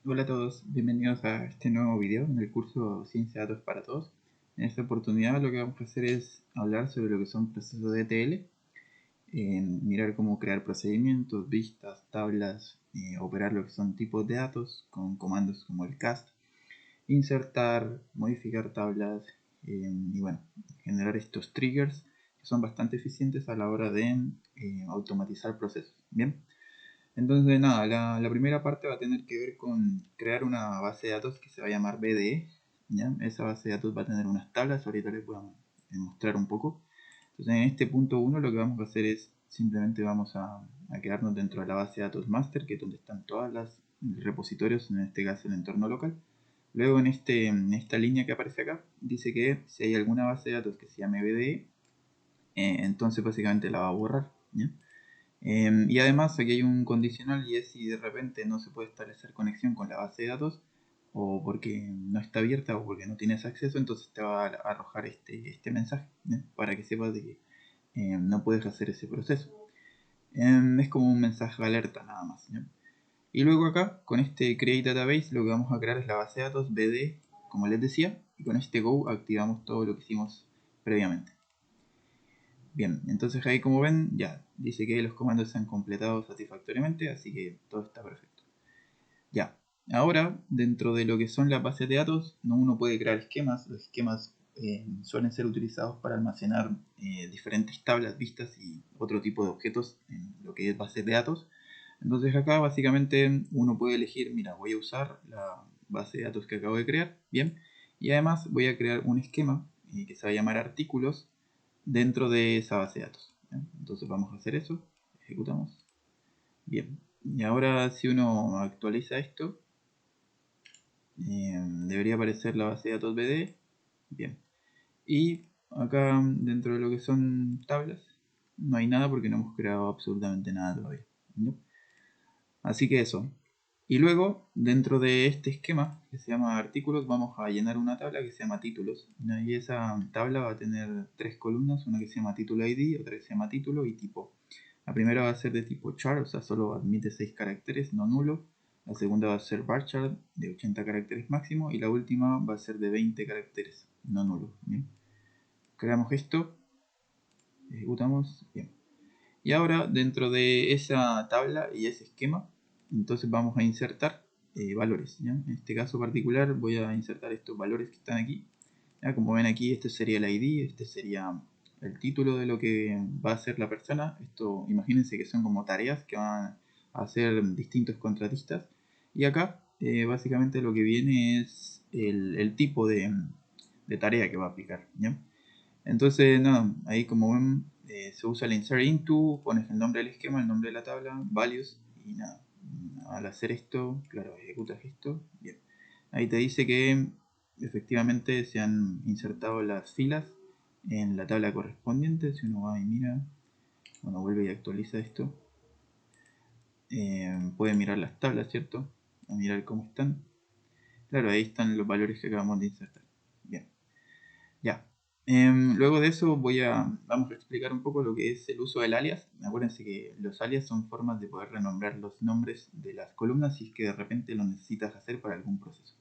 Hola a todos, bienvenidos a este nuevo video en el curso Ciencia de Datos para Todos. En esta oportunidad lo que vamos a hacer es hablar sobre lo que son procesos de ETL, mirar cómo crear procedimientos, vistas, tablas, operar lo que son tipos de datos con comandos como el cast, insertar, modificar tablas y bueno, generar estos triggers que son bastante eficientes a la hora de automatizar procesos. Bien. Entonces, nada, la primera parte va a tener que ver con crear una base de datos que se va a llamar BDE. ¿Ya? Esa base de datos va a tener unas tablas, ahorita les voy a mostrar un poco. Entonces, en este punto 1 lo que vamos a hacer es simplemente vamos a quedarnos dentro de la base de datos master, que es donde están todos los repositorios, en este caso el entorno local. Luego en esta línea que aparece acá, dice que si hay alguna base de datos que se llame BDE, entonces básicamente la va a borrar. ¿Ya? Y además aquí hay un condicional y es si de repente no se puede establecer conexión con la base de datos o porque no está abierta o porque no tienes acceso, entonces te va a arrojar este mensaje, ¿ya? Para que sepas de que no puedes hacer ese proceso. Es como un mensaje de alerta nada más, ¿ya? Y luego acá con este create database lo que vamos a crear es la base de datos BD, como les decía, y con este go activamos todo lo que hicimos previamente. Bien, entonces ahí como ven, ya dice que los comandos se han completado satisfactoriamente, así que todo está perfecto. Ya, ahora dentro de lo que son las bases de datos, uno puede crear esquemas. Los esquemas suelen ser utilizados para almacenar diferentes tablas, vistas y otro tipo de objetos en lo que es bases de datos. Entonces acá básicamente uno puede elegir, mira, voy a usar la base de datos que acabo de crear, bien, y además voy a crear un esquema que se va a llamar artículos dentro de esa base de datos. ¿Ya? Entonces vamos a hacer eso, ejecutamos. Bien, y ahora si uno actualiza esto, debería aparecer la base de datos BD. Bien, y acá dentro de lo que son tablas, no hay nada porque no hemos creado absolutamente nada todavía. ¿No? Así que eso. Y luego, dentro de este esquema que se llama artículos, vamos a llenar una tabla que se llama títulos. ¿No? Y esa tabla va a tener tres columnas, una que se llama título ID, otra que se llama título y tipo. La primera va a ser de tipo char, o sea, solo admite 6 caracteres, no nulo. La segunda va a ser varchar, de 80 caracteres máximo. Y la última va a ser de 20 caracteres, no nulo. ¿Bien? Creamos esto, ejecutamos, bien. Y ahora dentro de esa tabla y ese esquema, entonces vamos a insertar valores. ¿Ya? En este caso particular voy a insertar estos valores que están aquí. ¿Ya? Como ven aquí, este sería el ID, este sería el título de lo que va a hacer la persona. Esto, imagínense que son como tareas que van a hacer distintos contratistas. Y acá, básicamente lo que viene es el tipo de tarea que va a aplicar. ¿Ya? Entonces, nada, ahí como ven, se usa el insert into, pones el nombre del esquema, el nombre de la tabla, values, y nada. Al hacer esto, claro, ejecutas esto, bien. Ahí te dice que efectivamente se han insertado las filas en la tabla correspondiente. Si uno va y mira, bueno, vuelve y actualiza esto, puede mirar las tablas, ¿cierto? A mirar cómo están. Claro, ahí están los valores que acabamos de insertar. Bien. Ya. Luego de eso vamos a explicar un poco lo que es el uso del alias. Acuérdense que los alias son formas de poder renombrar los nombres de las columnas si es que de repente lo necesitas hacer para algún proceso.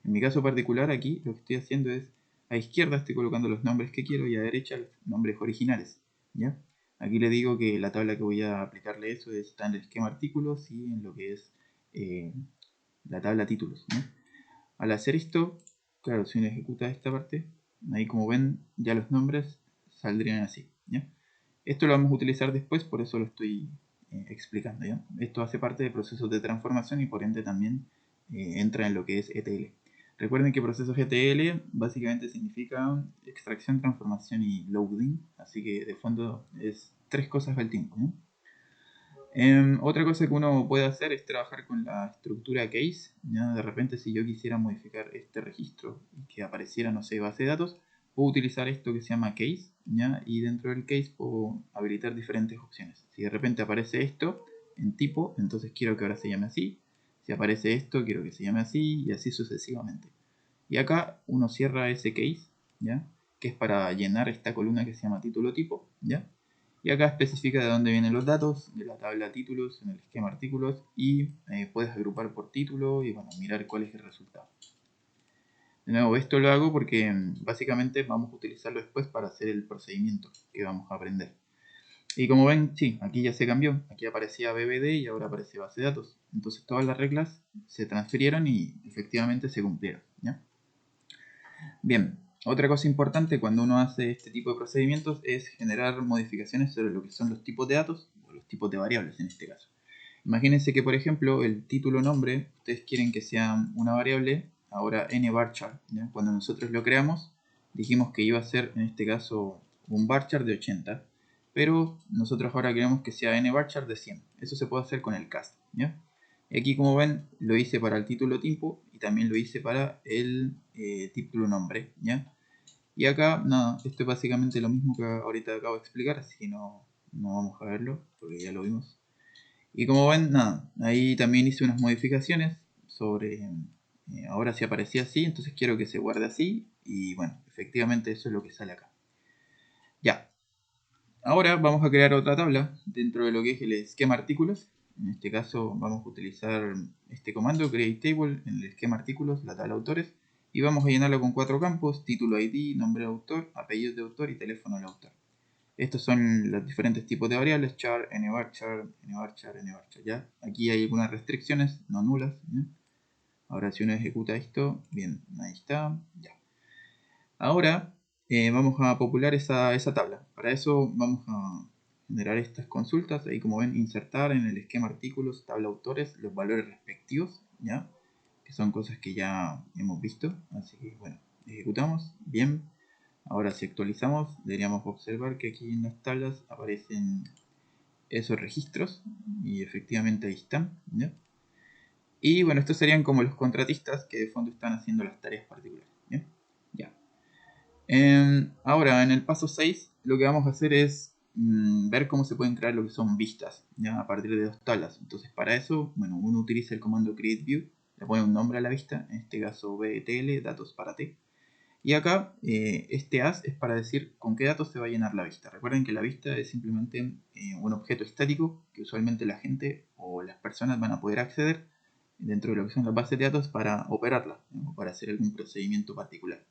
En mi caso particular aquí lo que estoy haciendo es a izquierda estoy colocando los nombres que quiero y a derecha los nombres originales. ¿Ya? Aquí le digo que la tabla que voy a aplicarle eso está en el esquema artículos y en lo que es eh, la tabla títulos. ¿No? Al hacer esto, claro, si uno ejecuta esta parte, ahí como ven, ya los nombres saldrían así. ¿Ya? Esto lo vamos a utilizar después, por eso lo estoy explicando. ¿Ya? Esto hace parte de procesos de transformación y por ende también entra en lo que es ETL. Recuerden que procesos ETL básicamente significa extracción, transformación y loading, así que de fondo es tres cosas al tiempo. ¿no? Otra cosa que uno puede hacer es trabajar con la estructura case. ¿Ya? De repente, si yo quisiera modificar este registro y que apareciera, no sé, base de datos, puedo utilizar esto que se llama case. ¿Ya? Y dentro del case puedo habilitar diferentes opciones. Si de repente aparece esto en tipo, entonces quiero que ahora se llame así. Si aparece esto, quiero que se llame así y así sucesivamente. Y acá uno cierra ese case, ¿ya? Que es para llenar esta columna que se llama título tipo, ¿ya? Y acá especifica de dónde vienen los datos, de la tabla títulos, en el esquema artículos, y puedes agrupar por título y bueno, mirar cuál es el resultado. De nuevo, esto lo hago porque básicamente vamos a utilizarlo después para hacer el procedimiento que vamos a aprender. Y como ven, sí, aquí ya se cambió. Aquí aparecía BBD y ahora aparece base de datos. Entonces todas las reglas se transfirieron y efectivamente se cumplieron, ¿ya? Bien, otra cosa importante cuando uno hace este tipo de procedimientos es generar modificaciones sobre lo que son los tipos de datos o los tipos de variables en este caso. Imagínense que, por ejemplo, el título nombre, ustedes quieren que sea una variable, ahora nvarchar. ¿Ya? Cuando nosotros lo creamos, dijimos que iba a ser, en este caso, un varchar de 80, pero nosotros ahora queremos que sea nvarchar de 100. Eso se puede hacer con el cast. ¿Ya? Y aquí, como ven, lo hice para el título tipo y también lo hice para el título nombre. ¿Ya? Y acá, nada, esto es básicamente lo mismo que ahorita acabo de explicar, así que no vamos a verlo, porque ya lo vimos. Y como ven, nada, ahí también hice unas modificaciones sobre, ahora si aparecía así, entonces quiero que se guarde así, y bueno, efectivamente eso es lo que sale acá. Ya, ahora vamos a crear otra tabla dentro de lo que es el esquema artículos. En este caso vamos a utilizar este comando, create table, en el esquema artículos, la tabla autores, y vamos a llenarlo con 4 campos, título ID, nombre de autor, apellido de autor y teléfono del autor. Estos son los diferentes tipos de variables, char, nvarchar, nvarchar, nvarchar, ¿ya? Aquí hay algunas restricciones, no nulas, ¿ya? Ahora si uno ejecuta esto, bien, ahí está, ya. Ahora vamos a popular esa tabla. Para eso vamos a generar estas consultas, ahí como ven, insertar en el esquema artículos, tabla autores, los valores respectivos, ¿ya? Que son cosas que ya hemos visto, así que bueno, ejecutamos, bien. Ahora si actualizamos, deberíamos observar que aquí en las tablas aparecen esos registros y efectivamente ahí están, ¿ya? Y bueno, estos serían como los contratistas que de fondo están haciendo las tareas particulares, ¿ya? Ya. Ahora, en el paso 6, lo que vamos a hacer es ver cómo se pueden crear lo que son vistas, ¿ya? A partir de dos tablas. Entonces, para eso, bueno, uno utiliza el comando createView, le pone un nombre a la vista, en este caso btl, datos para t. Y acá este as es para decir con qué datos se va a llenar la vista. Recuerden que la vista es simplemente un objeto estático que usualmente la gente o las personas van a poder acceder dentro de lo que son las bases de datos para operarla, o para hacer algún procedimiento particular.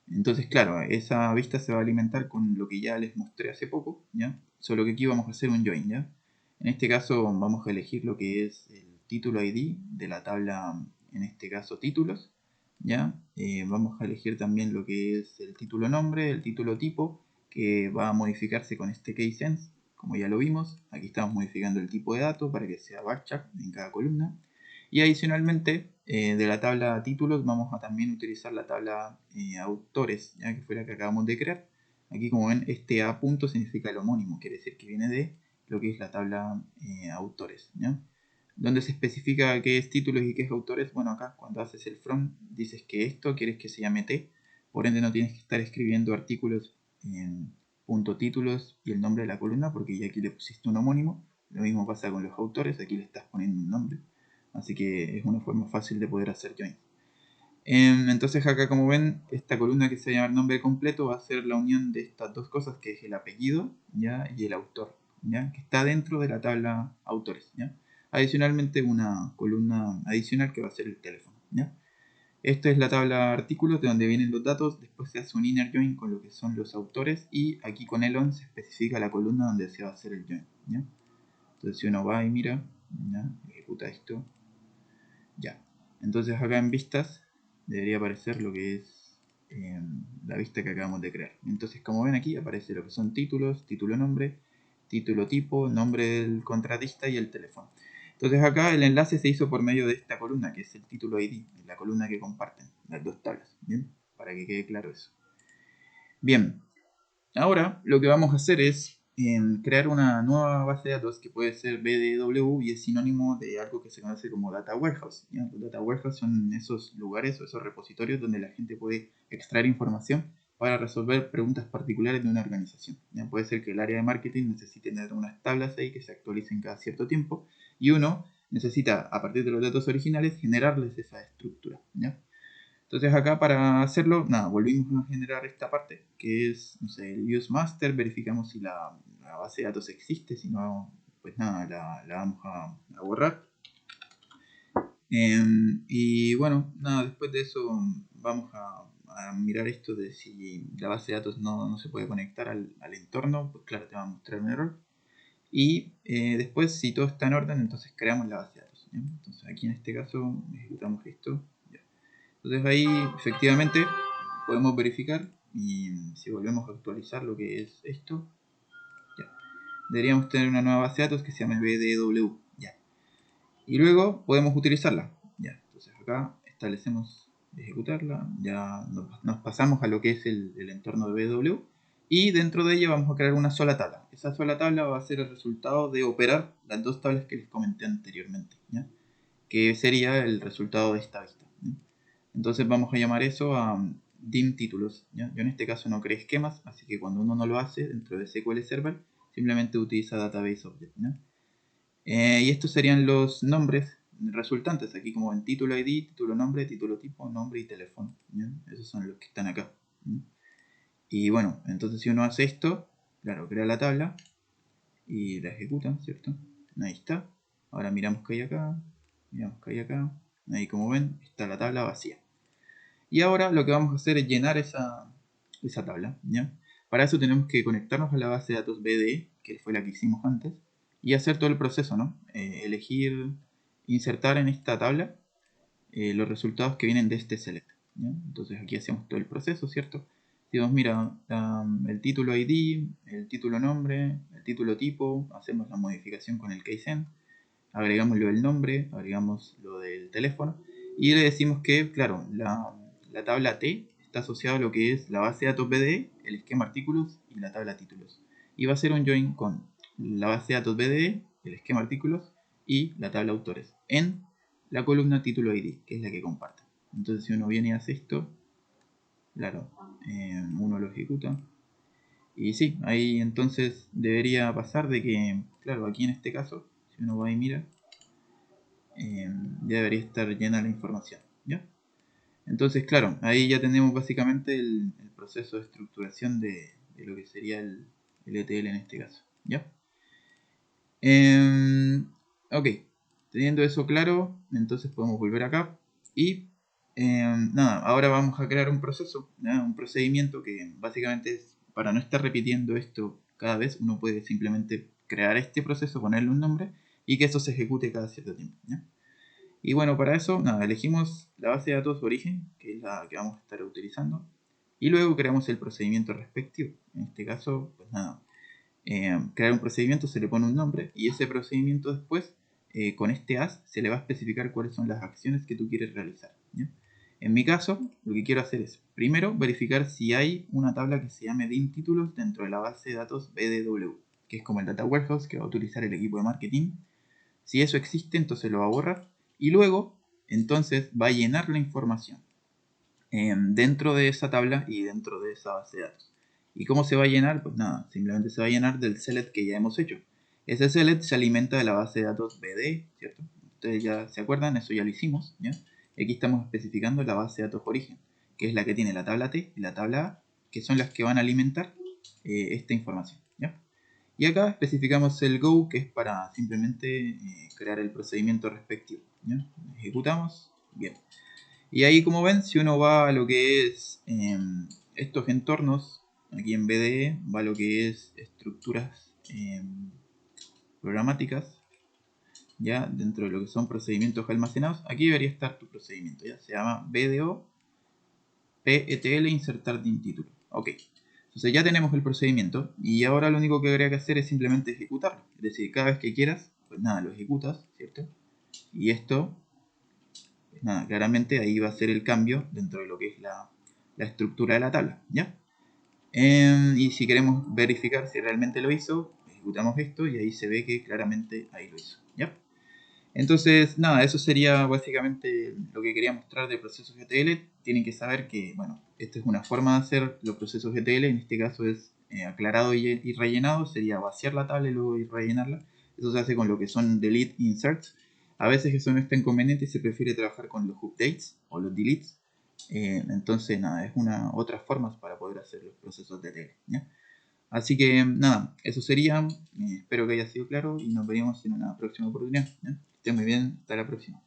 Entonces, claro, esa vista se va a alimentar con lo que ya les mostré hace poco, ¿ya? Solo que aquí vamos a hacer un join, ¿ya? En este caso vamos a elegir lo que es el título ID de la tabla, en este caso títulos, ¿ya? Vamos a elegir también lo que es el título nombre, el título tipo, que va a modificarse con este keysense, como ya lo vimos. Aquí estamos modificando el tipo de dato para que sea varchar en cada columna. Y adicionalmente, de la tabla títulos vamos a también utilizar la tabla autores, ya que fue la que acabamos de crear. Aquí como ven, este A punto significa el homónimo, quiere decir que viene de lo que es la tabla autores, ¿ya? ¿Dónde se especifica qué es títulos y qué es autores? Bueno, acá cuando haces el from dices que esto quieres que se llame T, por ende no tienes que estar escribiendo artículos en punto títulos y el nombre de la columna porque ya aquí le pusiste un homónimo. Lo mismo pasa con los autores, aquí le estás poniendo un nombre. Así que es una forma fácil de poder hacer join. Entonces acá como ven, esta columna que se llama el nombre completo va a ser la unión de estas dos cosas, que es el apellido, ¿ya? Y el autor, ¿ya? Que está dentro de la tabla autores, ¿ya? Adicionalmente una columna adicional que va a ser el teléfono, ¿ya? Esta es la tabla artículos de donde vienen los datos, después se hace un inner join con lo que son los autores y aquí con el on se especifica la columna donde se va a hacer el join, ¿ya? Entonces si uno va y mira, ¿ya? Ejecuta esto, ya. Entonces acá en vistas debería aparecer lo que es la vista que acabamos de crear. Entonces como ven aquí aparece lo que son títulos, título nombre, título tipo, nombre del contratista y el teléfono. Entonces acá el enlace se hizo por medio de esta columna que es el título ID, la columna que comparten las dos tablas. Bien, para que quede claro eso. Bien, ahora lo que vamos a hacer es crear una nueva base de datos que puede ser BDW y es sinónimo de algo que se conoce como Data Warehouse, ¿ya? Los Data Warehouse son esos lugares o esos repositorios donde la gente puede extraer información para resolver preguntas particulares de una organización, ¿ya? Puede ser que el área de marketing necesite tener unas tablas ahí que se actualicen cada cierto tiempo y uno necesita, a partir de los datos originales, generarles esa estructura, ¿ya? Entonces acá para hacerlo, nada, volvimos a generar esta parte, que es, no sé, el use master, verificamos si la base de datos existe, si no, pues nada, la vamos a borrar. Y bueno, nada, después de eso vamos a mirar esto de si la base de datos no se puede conectar al entorno, pues claro, te va a mostrar un error. Y después, si todo está en orden, entonces creamos la base de datos. ¿Ya? Entonces aquí en este caso ejecutamos esto. ¿Ya? Entonces ahí efectivamente podemos verificar y si volvemos a actualizar lo que es esto, ya, deberíamos tener una nueva base de datos que se llama BDW. Ya. Y luego podemos utilizarla. Ya. Entonces acá establecemos ejecutarla, ya nos pasamos a lo que es el entorno de BW y dentro de ella vamos a crear una sola tabla. Esa sola tabla va a ser el resultado de operar las dos tablas que les comenté anteriormente, ¿ya? Que sería el resultado de esta vista, ¿ya? Entonces vamos a llamar eso a dim títulos, ¿ya? Yo en este caso no creé esquemas, así que cuando uno no lo hace dentro de SQL Server, simplemente utiliza Database Object, ¿ya? Y estos serían los nombres resultantes, aquí como en título ID, título nombre, título tipo, nombre y teléfono, ¿ya? Esos son los que están acá, ¿ya? Y bueno, entonces si uno hace esto, claro, crea la tabla y la ejecuta, ¿cierto? Ahí está. Ahora miramos que hay acá, miramos que hay acá. Ahí como ven, está la tabla vacía. Y ahora lo que vamos a hacer es llenar esa tabla, ¿ya? Para eso tenemos que conectarnos a la base de datos BDE, que fue la que hicimos antes, y hacer todo el proceso, ¿no? Elegir, insertar en esta tabla los resultados que vienen de este select, ¿ya? Entonces aquí hacemos todo el proceso, ¿cierto? Decimos, mira, el título ID, el título nombre, el título tipo, hacemos la modificación con el case-end, agregamos lo del nombre, agregamos lo del teléfono y le decimos que, claro, la tabla T está asociada a lo que es la base de datos BDE, el esquema artículos y la tabla títulos. Y va a ser un join con la base de datos BDE, el esquema artículos y la tabla autores en la columna título ID, que es la que comparte. Entonces si uno viene y hace esto, claro, uno lo ejecuta. Y sí, ahí entonces debería pasar de que, claro, aquí en este caso, si uno va y mira, ya debería estar llena la información, ¿ya? Entonces, claro, ahí ya tenemos básicamente el proceso de estructuración de lo que sería el ETL en este caso, ¿ya? Ok, teniendo eso claro, entonces podemos volver acá y nada, ahora vamos a crear un proceso, ¿ya? Un procedimiento que básicamente es para no estar repitiendo esto cada vez, uno puede simplemente crear este proceso, ponerle un nombre y que eso se ejecute cada cierto tiempo, ¿ya? Y bueno, para eso, nada, elegimos la base de datos de origen, que es la que vamos a estar utilizando, y luego creamos el procedimiento respectivo. En este caso, pues nada, crear un procedimiento se le pone un nombre, y ese procedimiento después, con este as, se le va a especificar cuáles son las acciones que tú quieres realizar, ¿ya? En mi caso, lo que quiero hacer es, primero, verificar si hay una tabla que se llame dim títulos dentro de la base de datos BDW, que es como el data warehouse que va a utilizar el equipo de marketing. Si eso existe, entonces lo va a borrar y luego, entonces, va a llenar la información dentro de esa tabla y dentro de esa base de datos. ¿Y cómo se va a llenar? Pues nada, simplemente se va a llenar del select que ya hemos hecho. Ese select se alimenta de la base de datos BD, ¿cierto? Ustedes ya se acuerdan, eso ya lo hicimos, ¿ya? Y aquí estamos especificando la base de datos origen, que es la que tiene la tabla T y la tabla A, que son las que van a alimentar esta información, ¿ya? Y acá especificamos el go, que es para simplemente crear el procedimiento respectivo, ¿ya? Ejecutamos, bien. Y ahí, como ven, si uno va a lo que es estos entornos, aquí en BDE, va a lo que es estructuras programáticas, ya dentro de lo que son procedimientos almacenados, aquí debería estar tu procedimiento, ya se llama BDO PETL insertar DIN título. Ok, entonces ya tenemos el procedimiento y ahora lo único que habría que hacer es simplemente ejecutarlo. Es decir, cada vez que quieras, pues nada, lo ejecutas, ¿cierto? Y esto, pues nada, claramente ahí va a ser el cambio dentro de lo que es la estructura de la tabla, ¿ya? Y si queremos verificar si realmente lo hizo, ejecutamos esto y ahí se ve que claramente ahí lo hizo, ¿ya? Entonces, nada, eso sería básicamente lo que quería mostrar de procesos GTL. Tienen que saber que, bueno, esta es una forma de hacer los procesos GTL. En este caso es aclarado y rellenado. Sería vaciar la tabla y luego ir rellenarla. Eso se hace con lo que son delete inserts. A veces eso no está inconveniente y se prefiere trabajar con los updates o los deletes. Entonces, nada, es otras formas para poder hacer los procesos de TL, ¿ya? Así que, nada, eso sería. Espero que haya sido claro y nos veremos en una próxima oportunidad, ¿ya? Que estén muy bien, hasta la próxima.